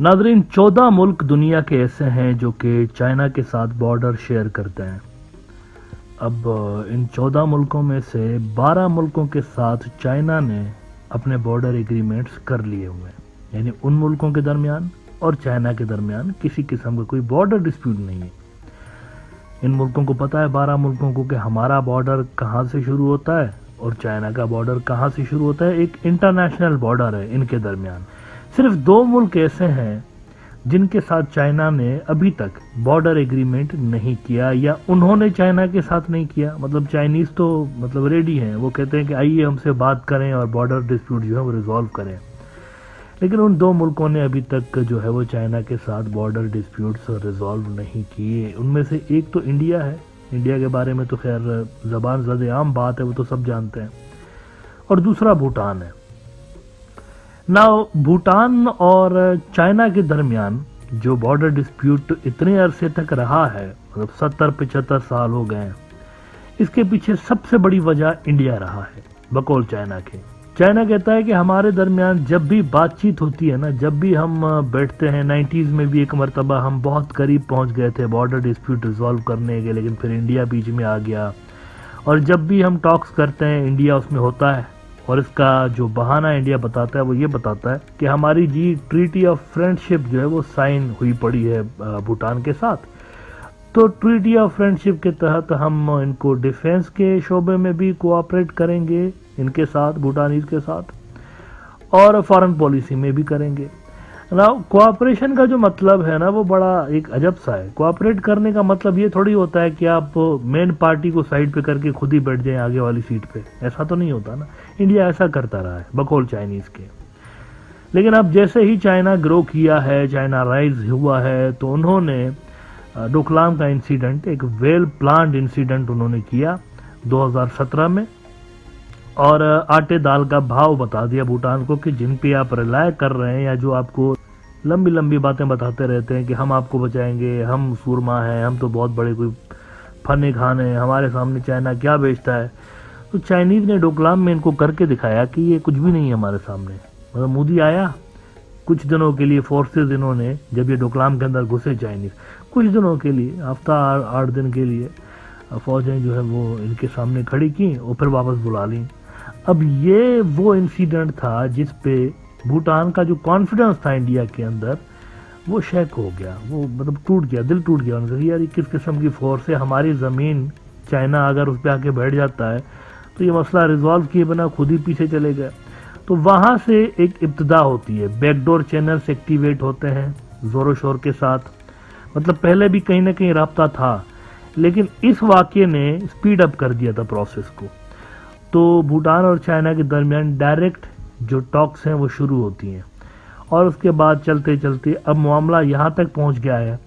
नाज़रीन, 14 मुल्क दुनिया के ऐसे हैं जो कि चाइना के साथ बॉर्डर शेयर करते हैं। अब इन 14 मुल्कों में से 12 मुल्कों के साथ चाइना ने अपने बॉर्डर एग्रीमेंट्स कर लिए हुए हैं, यानी उन मुल्कों के दरमियान और चाइना के दरमियान किसी किस्म का कोई बॉर्डर डिस्प्यूट नहीं है। इन मुल्कों को पता है, 12 मुल्कों को, कि हमारा बॉर्डर कहाँ से शुरू होता है और चाइना का बॉर्डर कहाँ से शुरू होता है। एक इंटरनेशनल बॉर्डर है इनके दरमियान। सिर्फ 2 मुल्क ऐसे हैं जिनके साथ चाइना ने अभी तक बॉर्डर एग्रीमेंट नहीं किया, या उन्होंने चाइना के साथ नहीं किया। मतलब चाइनीज तो रेडी हैं, वो कहते हैं कि आइए हमसे बात करें और बॉर्डर डिस्प्यूट जो है वो रिजॉल्व करें। लेकिन उन 2 मुल्कों ने अभी तक जो है वो चाइना के साथ बॉर्डर डिस्प्यूट्स रिजॉल्व नहीं किए। उनमें से एक तो इंडिया है। इंडिया के बारे में तो खैर ज़बान ज़द आम बात है, वो तो सब जानते हैं। और दूसरा भूटान है। नाउ भूटान और चाइना के दरमियान जो बॉर्डर डिस्प्यूट इतने अरसे तक रहा है, मतलब 70-75 साल हो गए हैं, इसके पीछे सबसे बड़ी वजह इंडिया रहा है बकौल चाइना के। चाइना कहता है कि हमारे दरमियान जब भी बातचीत होती है ना, जब भी हम बैठते हैं, 90s में भी एक मरतबा हम बहुत करीब पहुंच गए थे बॉर्डर डिस्प्यूट रिजॉल्व करने के, लेकिन फिर इंडिया बीच में आ गया। और जब भी हम टॉक्स करते हैं, इंडिया उसमें होता है, और इसका जो बहाना इंडिया बताता है वो ये बताता है कि हमारी जी ट्रीटी ऑफ फ्रेंडशिप जो है वो साइन हुई पड़ी है भूटान के साथ। तो ट्रीटी ऑफ फ्रेंडशिप के तहत हम इनको डिफेंस के शोबे में भी कोऑपरेट करेंगे इनके साथ, भूटानीज के साथ, और फॉरेन पॉलिसी में भी करेंगे ना। कोऑपरेशन का जो मतलब है ना, वो बड़ा एक अजब सा है। कोऑपरेट करने का मतलब ये थोड़ी होता है कि आप मेन पार्टी को साइड पे करके खुद ही बैठ जाएं आगे वाली सीट पे। ऐसा तो नहीं होता ना। इंडिया ऐसा करता रहा है बकौल चाइनीज के। लेकिन अब जैसे ही चाइना ग्रो किया है, चाइना राइज हुआ है, तो उन्होंने डोकलाम का इंसिडेंट, एक वेल प्लान्ड इंसिडेंट उन्होंने किया 2017 में, और आटे दाल का भाव बता दिया भूटान को कि जिन पे आप रिलाय कर रहे हैं, या जो आपको लंबी लंबी बातें बताते रहते हैं कि हम आपको बचाएंगे, हम सूरमा हैं, हम तो बहुत बड़े कोई फने खान हैं, हमारे सामने चाइना क्या बेचता है। तो चाइनीज ने डोकलाम में इनको करके दिखाया कि ये कुछ भी नहीं है हमारे सामने। मतलब मोदी आया कुछ दिनों के लिए, फोर्सेज इन्होंने, जब ये डोकलाम के अंदर घुसे चाइनीज, कुछ दिनों के लिए, हफ्ता 8 दिन के लिए फौजें जो है वो इनके सामने खड़ी की और फिर वापस बुला ली। अब ये वो इंसिडेंट था जिस पे भूटान का जो कॉन्फिडेंस था इंडिया के अंदर, वो शेक हो गया, वो टूट गया, दिल टूट गया उनका। यार ये किस किस्म की फोर्स है, हमारी ज़मीन चाइना अगर उस पर आके बैठ जाता है तो ये मसला रिजॉल्व किए बिना खुद ही पीछे चले गए। तो वहाँ से एक इब्तिदा होती है, बैकडोर चैनल्स एक्टिवेट होते हैं ज़ोरों शोर के साथ। मतलब पहले भी कहीं ना कहीं राब्ता था, लेकिन इस वाक़ये ने स्पीड अप कर दिया था प्रोसेस को। तो भूटान और चाइना के दरमियान डायरेक्ट जो टॉक्स हैं वो शुरू होती हैं, और उसके बाद चलते चलते अब मामला यहाँ तक पहुँच गया है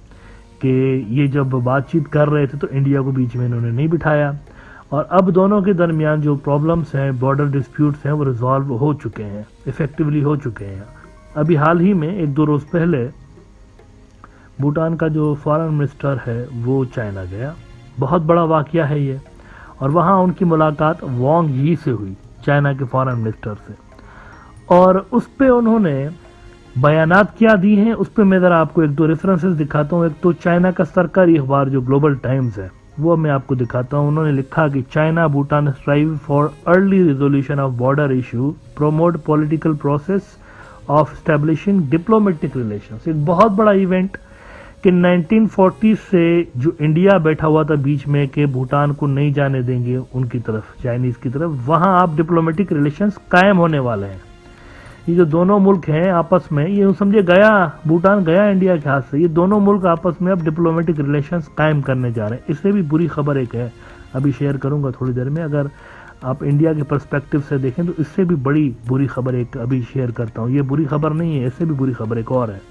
कि ये जब बातचीत कर रहे थे तो इंडिया को बीच में इन्होंने नहीं बिठाया, और अब दोनों के दरमियान जो प्रॉब्लम्स हैं, बॉर्डर डिस्प्यूट्स हैं, वो रिजॉल्व हो चुके हैं, इफेक्टिवली हो चुके हैं। अभी हाल ही में 1-2 रोज़ पहले भूटान का जो फॉरेन मिनिस्टर है वो चाइना गया। बहुत बड़ा वाक़या है ये। और वहाँ उनकी मुलाकात वांग यी से हुई, चाइना के फॉरेन मिनिस्टर से, और उस पर उन्होंने बयानात क्या दी हैं, उस पर मैं ज़रा आपको 1-2 रेफरेंसेस दिखाता हूँ। एक तो चाइना का सरकारी अखबार जो ग्लोबल टाइम्स है, वो मैं आपको दिखाता हूँ। उन्होंने लिखा कि China Bhutan strive for early resolution of border issue, promote political process of establishing diplomatic relations. एक बहुत बड़ा इवेंट कि 1940 से जो इंडिया बैठा हुआ था बीच में कि भूटान को नहीं जाने देंगे उनकी तरफ, चाइनीज की तरफ, वहां आप डिप्लोमेटिक रिलेशंस कायम होने वाले हैं। ये जो दोनों मुल्क हैं आपस में, ये समझे गया, भूटान गया इंडिया के हाथ से, ये दोनों मुल्क आपस में अब डिप्लोमेटिक रिलेशंस कायम करने जा रहे हैं। इससे भी बुरी खबर एक है, अभी शेयर करूंगा थोड़ी देर में। अगर आप इंडिया के पर्सपेक्टिव से देखें तो इससे भी बड़ी बुरी खबर एक अभी शेयर करता हूँ। ये बुरी खबर नहीं है, इससे भी बुरी खबर एक और है।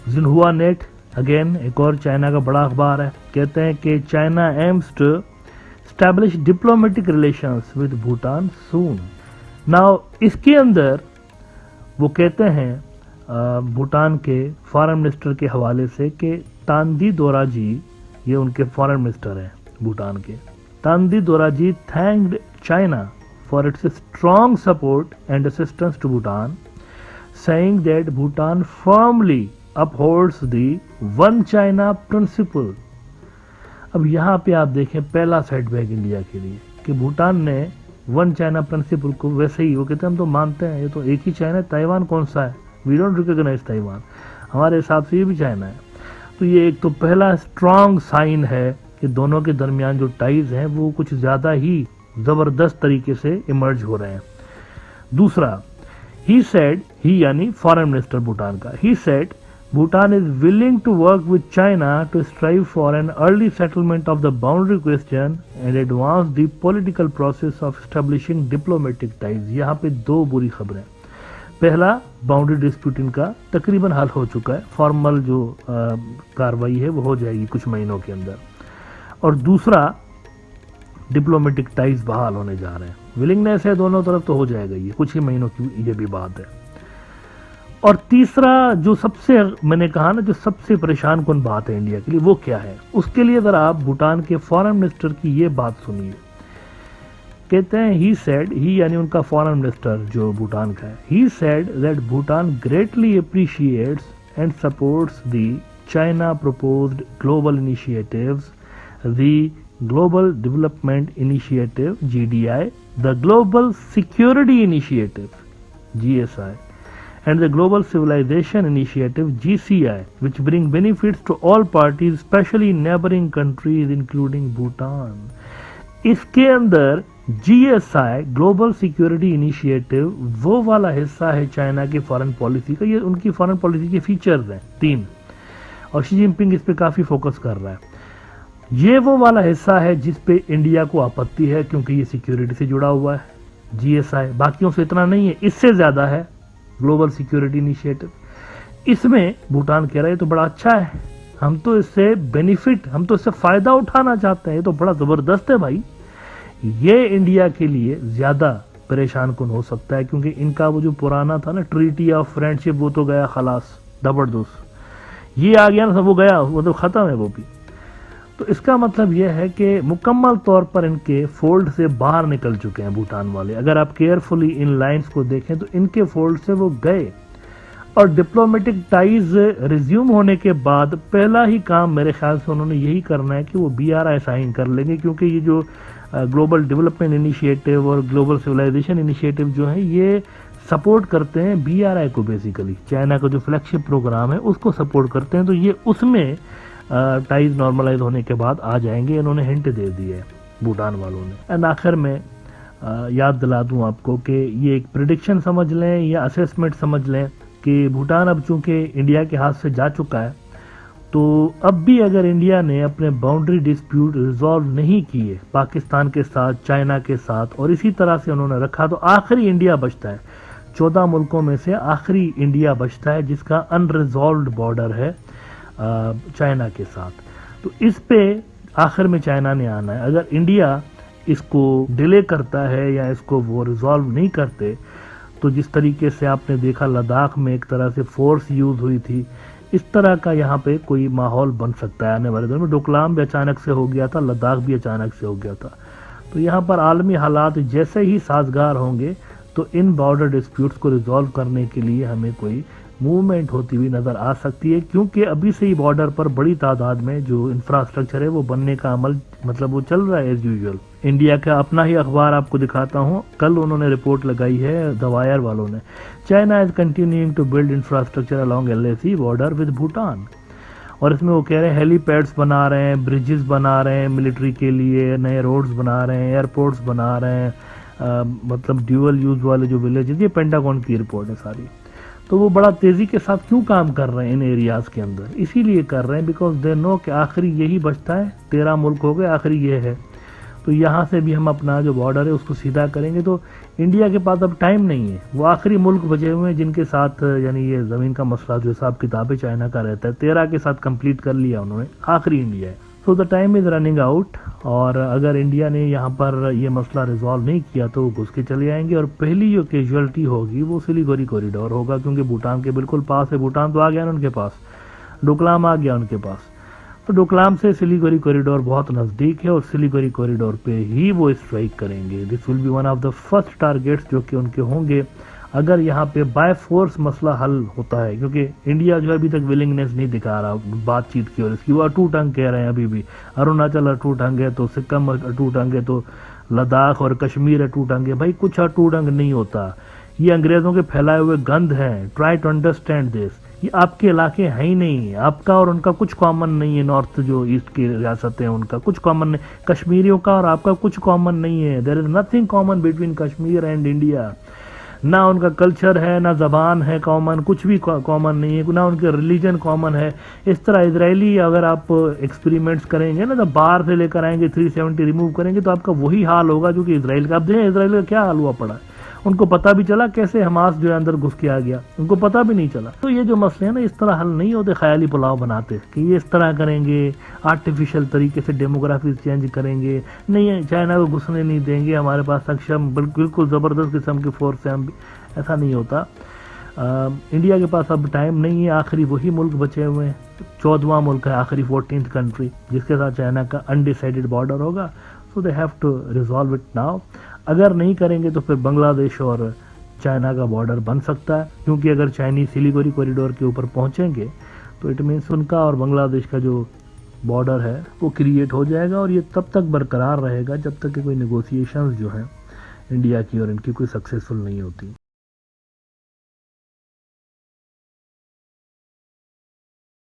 जिनहुआ नेट, अगेन एक और चाइना का बड़ा अखबार है, कहते हैं कि China aims to establish diplomatic relations with Bhutan soon. Now इसके अंदर वो कहते हैं भूटान के फॉरेन मिनिस्टर के हवाले से कि तांदी दोराजी, ये उनके फॉरेन मिनिस्टर हैं भूटान के, Tandi Dorji thanked China for its strong support and assistance to Bhutan, saying that Bhutan firmly upholds the One China principle. अब यहाँ पे आप देखें पहला सेटबैक इंडिया के लिए कि भूटान ने वन चाइना प्रिंसिपल को वैसे ही, वो कहते हैं हम तो मानते हैं ये तो एक ही चाइना है, ताइवान कौन सा है, वी डोंट रिकॉग्नाइज ताइवान, हमारे हिसाब से ये भी चाइना है। तो ये एक तो पहला स्ट्रांग साइन है कि दोनों के दरमियान जो टाइज हैं वो कुछ ज़्यादा ही ज़बरदस्त तरीके से इमर्ज हो रहे हैं। दूसरा, ही सेड, ही यानी फॉरेन मिनिस्टर भूटान का, he said Bhutan is willing to work with China to strive for an early settlement of the boundary question and advance the political process of establishing diplomatic ties। यहाँ पे दो बुरी खबरें। पहला, boundary dispute इनका तकरीबन हल हो चुका है, फॉर्मल जो कार्रवाई है वो हो जाएगी कुछ महीनों के अंदर। और दूसरा, डिप्लोमेटिक टाइज बहाल होने जा रहे हैं। विलिंगनेस है दोनों तरफ तो हो जाएगा, ये कुछ ही महीनों की ये भी बात है। और तीसरा जो सबसे, मैंने कहा ना, जो सबसे परेशान कुन बात है इंडिया के लिए, वो क्या है, उसके लिए अगर आप भूटान के फॉरेन मिनिस्टर की ये बात सुनिए। कहते हैं ही सेड, ही यानी उनका फॉरेन मिनिस्टर जो भूटान का है, he said that Bhutan greatly appreciates and supports the China proposed global initiatives, the global development initiative GDI, the global security initiative GSI, and the Global Civilization Initiative GCI, which bring benefits to all parties, especially neighboring countries including Bhutan। इसके अंदर GSI, global security initiative, वो वाला हिस्सा है China की foreign policy का, ये उनकी फॉरेन पॉलिसी के फीचर्स हैं 3, और शी जिनपिंग इस पे काफी फोकस कर रहा है। ये वो वाला हिस्सा है जिस पे इंडिया को आपत्ति है क्योंकि ये सिक्योरिटी से जुड़ा हुआ है GSI, बाकियों से इतना नहीं है, इससे ज्यादा है ग्लोबल सिक्योरिटी इनिशिएटिव। इसमें भूटान कह रहा है ये तो बड़ा अच्छा है, हम तो इससे बेनिफिट, हम तो इससे फायदा उठाना चाहते हैं, ये तो बड़ा जबरदस्त है भाई। ये इंडिया के लिए ज्यादा परेशान कुन हो सकता है क्योंकि इनका वो जो पुराना था ना ट्रीटी ऑफ फ्रेंडशिप, वो तो गया खलास, जबरदस्त, ये आ गया ना, सब वो गया, वो तो खत्म है वो भी। तो इसका मतलब यह है कि मुकम्मल तौर पर इनके फोल्ड से बाहर निकल चुके हैं भूटान वाले। अगर आप केयरफुली इन लाइंस को देखें तो इनके फोल्ड से वो गए, और डिप्लोमेटिक टाइज रिज्यूम होने के बाद पहला ही काम मेरे ख्याल से उन्होंने यही करना है कि वो BRI साइन कर लेंगे, क्योंकि ये जो ग्लोबल डेवलपमेंट इनिशिएटिव और ग्लोबल सिविलाइजेशन इनिशिएटिव जो है ये सपोर्ट करते हैं BRI को, बेसिकली चाइना का जो फ्लैगशिप प्रोग्राम है उसको सपोर्ट करते हैं। तो ये उसमें टाइज नॉर्मलाइज होने के बाद आ जाएंगे, इन्होंने हिंट दे दी है भूटान वालों ने। एंड आखिर में याद दिला दूं आपको कि ये एक प्रिडिक्शन समझ लें या असेसमेंट समझ लें कि भूटान अब चूंकि इंडिया के हाथ से जा चुका है, तो अब भी अगर इंडिया ने अपने बाउंड्री डिस्प्यूट रिजॉल्व नहीं किए पाकिस्तान के साथ, चाइना के साथ, और इसी तरह से उन्होंने रखा, तो आखिरी इंडिया बचता है, 14 मुल्कों में से आखिरी इंडिया बचता है जिसका अनरिजॉल्व्ड बॉर्डर है चाइना के साथ। तो इस पे आखिर में चाइना ने आना है। अगर इंडिया इसको डिले करता है या इसको वो रिजॉल्व नहीं करते, तो जिस तरीके से आपने देखा लद्दाख में एक तरह से फोर्स यूज हुई थी, इस तरह का यहाँ पे कोई माहौल बन सकता है आने वाले दिनों में। डोकलाम भी अचानक से हो गया था, लद्दाख भी अचानक से हो गया था। तो यहाँ पर आलमी हालात जैसे ही साजगार होंगे तो इन बॉर्डर डिस्प्यूट्स को रिजॉल्व करने के लिए हमें कोई मूवमेंट होती हुई नजर आ सकती है, क्योंकि अभी से ही बॉर्डर पर बड़ी तादाद में जो इंफ्रास्ट्रक्चर है वो बनने का अमल, मतलब वो चल रहा है एज यूजुअल। इंडिया का अपना ही अखबार आपको दिखाता हूँ, कल उन्होंने रिपोर्ट लगाई है द वायर वालों ने, China is continuing to build infrastructure along LAC border with Bhutan. और इसमें वो कह रहे हैं हेलीपैड्स बना रहे हैं, ब्रिजेस बना रहे हैं मिलिट्री के लिए, नए रोड्स बना रहे हैं, एयरपोर्ट्स बना रहे हैं, मतलब ड्यूअल यूज वाले जो विलेजेस, ये पेंटागन की रिपोर्ट है सारी। तो वो बड़ा तेजी के साथ क्यों काम कर रहे हैं इन एरियाज के अंदर, इसीलिए कर रहे हैं बिकॉज दे नो कि आखिरी यही बचता है, 13 मुल्क हो गए, आखिरी ये है। तो यहाँ से भी हम अपना जो बॉर्डर है उसको सीधा करेंगे, तो इंडिया के पास अब टाइम नहीं है। वो आखिरी मुल्क बचे हुए हैं जिनके साथ, यानी ये ज़मीन का मसला जो हिसाब किताब चाइना का रहता है, 13 के साथ कंप्लीट कर लिया उन्होंने, आखिरी इंडिया है। So the time is running out, और अगर इंडिया ने यहाँ पर ये मसला रिजॉल्व नहीं किया तो वो घुस के चले आएंगे, और पहली जो कैजुअलिटी होगी वो सिलीगुड़ी कॉरिडोर होगा, क्योंकि भूटान के बिल्कुल पास है। भूटान तो आ गया ना उनके पास, डोकलाम आ गया उनके पास, तो डोकलाम से सिलीगुड़ी कॉरिडोर बहुत नज़दीक है, और सिलीगुड़ी कॉरिडोर पे ही वो स्ट्राइक करेंगे। This will be one of the first targets जो कि उनके होंगे अगर यहाँ पे बाय फोर्स मसला हल होता है, क्योंकि इंडिया जो है अभी तक विलिंगनेस नहीं दिखा रहा बातचीत की, और इसकी वो अटूट अंग कह रहे हैं अभी भी। अरुणाचल अटूट अंग है तो सिक्किम अटूट अंग है तो लद्दाख और कश्मीर अटूट अंग है। भाई कुछ अटूट अंग नहीं होता, ये अंग्रेजों के फैलाए हुए गंध हैं। Try to understand this. ये आपके इलाके हैं ही नहीं, आपका और उनका कुछ कॉमन नहीं है। नॉर्थ जो ईस्ट की रियासतें हैं उनका कुछ कॉमन नहीं, कश्मीरियों का और आपका कुछ कॉमन नहीं है। There is nothing common between Kashmir and India. ना उनका कल्चर है, ना जबान है कॉमन, कुछ भी कॉमन नहीं है, ना उनके रिलीजन कॉमन है। इस तरह इजरायली अगर आप एक्सपेरिमेंट्स करेंगे ना, तो बाहर से लेकर आएंगे 370 रिमूव करेंगे तो आपका वही हाल होगा जो कि इसराइल का। आप देखें इसराइल का क्या हाल हुआ पड़ा है, उनको पता भी चला कैसे हमास जो है अंदर घुस के आ गया, उनको पता भी नहीं चला। तो ये जो मसले हैं ना, इस तरह हल नहीं होते ख्याली पुलाव बनाते कि ये इस तरह करेंगे, आर्टिफिशियल तरीके से डेमोग्राफी चेंज करेंगे, नहीं चाइना को घुसने नहीं देंगे, हमारे पास सक्षम बिल्कुल ज़बरदस्त किस्म की फोर्स है, हम ऐसा नहीं होता। इंडिया के पास अब टाइम नहीं है, आखिरी वही मुल्क बचे हुए हैं, 14वां मुल्क है, आखिरी 14th कंट्री जिसके साथ चाइना का अनडिसाइडेड बॉर्डर होगा। So they have to resolve it now. अगर नहीं करेंगे तो फिर बांग्लादेश और चाइना का बॉर्डर बन सकता है, क्योंकि अगर चाइनीज सिलीगुड़ी कॉरिडोर के ऊपर पहुंचेंगे तो इट मीन्स उनका और बांग्लादेश का जो बॉर्डर है वो क्रिएट हो जाएगा, और ये तब तक बरकरार रहेगा जब तक कि कोई नेगोशिएशंस जो हैं इंडिया की और इनकी कोई सक्सेसफुल नहीं होती।